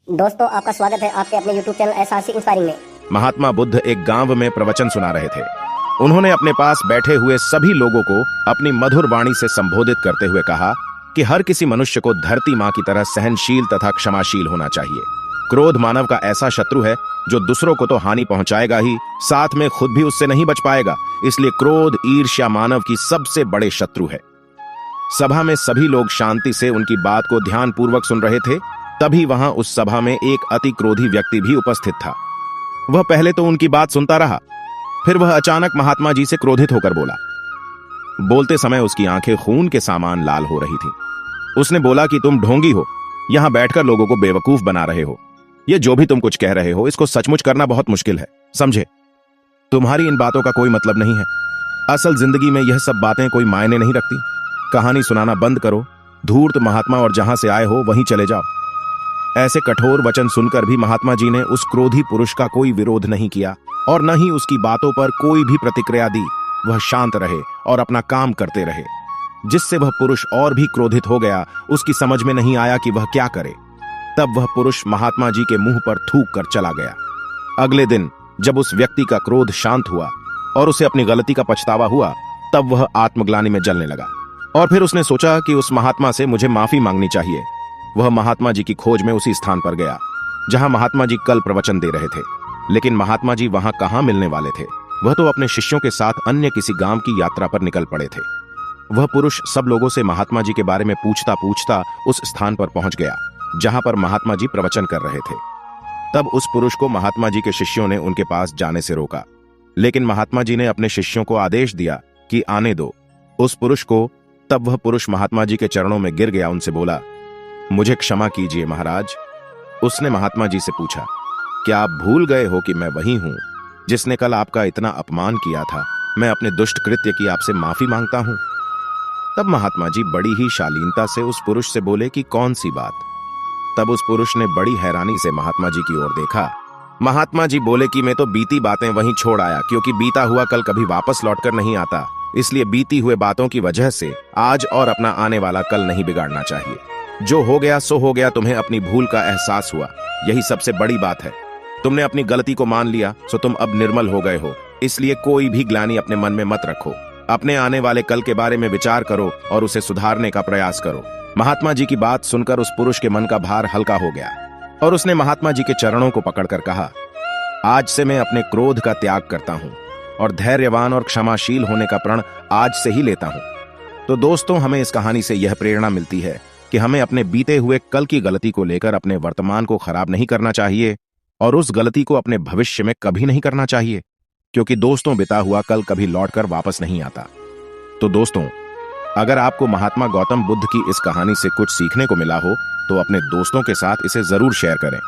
दोस्तों आपका स्वागत है आपके अपने YouTube चैनल एसआरसी इंस्पायरिंग में। महात्मा बुद्ध एक गांव में प्रवचन सुना रहे थे। उन्होंने अपने पास बैठे हुए सभी लोगों को अपनी मधुर वाणी से संबोधित करते हुए कहा कि हर किसी मनुष्य को धरती माँ की तरह सहनशील तथा क्षमाशील होना चाहिए। क्रोध मानव का ऐसा शत्रु है जो दूसरों को तो हानि पहुंचाएगा ही, साथ में खुद भी उससे नहीं बच पाएगा। इसलिए क्रोध ईर्ष्या मानव की सबसे बड़े शत्रु है। सभा में सभी लोग शांति से उनकी बात को ध्यानपूर्वक सुन रहे थे। तभी वहां उस सभा में एक अति क्रोधी व्यक्ति भी उपस्थित था। वह पहले तो उनकी बात सुनता रहा, फिर वह अचानक महात्मा जी से क्रोधित होकर बोला। बोलते समय उसकी आंखें खून के समान लाल हो रही थीं। उसने बोला कि तुम ढोंगी हो, यहां बैठकर लोगों को बेवकूफ बना रहे हो। ये जो भी तुम कुछ कह रहे हो इसको सचमुच करना बहुत मुश्किल है, समझे? तुम्हारी इन बातों का कोई मतलब नहीं है। असल जिंदगी में यह सब बातें कोई मायने नहीं रखती। कहानी सुनाना बंद करो, धूर्त महात्मा, और जहां से आए हो वहीं चले जाओ। ऐसे कठोर वचन सुनकर भी महात्मा जी ने उस क्रोधी पुरुष का कोई विरोध नहीं किया और न ही उसकी बातों पर कोई भी प्रतिक्रिया दी। वह शांत रहे और अपना काम करते रहे, जिससे वह पुरुष और भी क्रोधित हो गया। उसकी समझ में नहीं आया कि वह क्या करे। तब वह पुरुष महात्मा जी के मुंह पर थूक कर चला गया। अगले दिन जब उस व्यक्ति का क्रोध शांत हुआ और उसे अपनी गलती का पछतावा हुआ, तब वह आत्मग्लानि में जलने लगा और फिर उसने सोचा कि उस महात्मा से मुझे माफी मांगनी चाहिए। वह महात्मा जी की खोज में उसी स्थान पर गया जहां महात्मा जी कल प्रवचन दे रहे थे। लेकिन महात्मा जी वहां कहां मिलने वाले थे? वह तो अपने शिष्यों के साथ अन्य किसी गांव की यात्रा पर निकल पड़े थे। वह पुरुष सब लोगों से महात्मा जी के बारे में पूछता पूछता उस स्थान पर पहुंच गया जहां पर महात्मा जी प्रवचन कर रहे थे। तब उस पुरुष को महात्मा जी के शिष्यों ने उनके पास जाने से रोका, लेकिन महात्मा जी ने अपने शिष्यों को आदेश दिया कि आने दो उस पुरुष को। तब वह पुरुष महात्मा जी के चरणों में गिर गया, उनसे बोला, मुझे क्षमा कीजिए महाराज। उसने महात्मा जी से पूछा, क्या आप भूल गए हो कि मैं वही हूं जिसने कल आपका इतना अपमान किया था? मैं अपने दुष्ट कृत्य की आपसे माफी मांगता हूं। तब महात्मा जी बड़ी ही शालीनता से उस पुरुष से बोले कि कौन सी बात? तब उस पुरुष ने बड़ी हैरानी से महात्मा जी की ओर देखा। महात्मा जी बोले कि मैं तो बीती बातें वहीं छोड़ आया, क्योंकि बीता हुआ कल कभी वापस लौटकर नहीं आता। इसलिए बीती हुए बातों की वजह से आज और अपना आने वाला कल नहीं बिगाड़ना चाहिए। जो हो गया सो हो गया। तुम्हें अपनी भूल का एहसास हुआ, यही सबसे बड़ी बात है। तुमने अपनी गलती को मान लिया, सो तुम अब निर्मल हो गए हो। इसलिए कोई भी ग्लानि अपने मन में मत रखो। अपने आने वाले कल के बारे में विचार करो और उसे सुधारने का प्रयास करो। महात्मा जी की बात सुनकर उस पुरुष के मन का भार हल्का हो गया और उसने महात्मा जी के चरणों को पकड़कर कहा, आज से मैं अपने क्रोध का त्याग करता हूं और धैर्यवान और क्षमाशील होने का प्रण आज से ही लेता हूं। तो दोस्तों, हमें इस कहानी से यह प्रेरणा मिलती है कि हमें अपने बीते हुए कल की गलती को लेकर अपने वर्तमान को खराब नहीं करना चाहिए और उस गलती को अपने भविष्य में कभी नहीं करना चाहिए, क्योंकि दोस्तों बिता हुआ कल कभी लौटकर वापस नहीं आता। तो दोस्तों, अगर आपको महात्मा गौतम बुद्ध की इस कहानी से कुछ सीखने को मिला हो तो अपने दोस्तों के साथ इसे जरूर शेयर करें।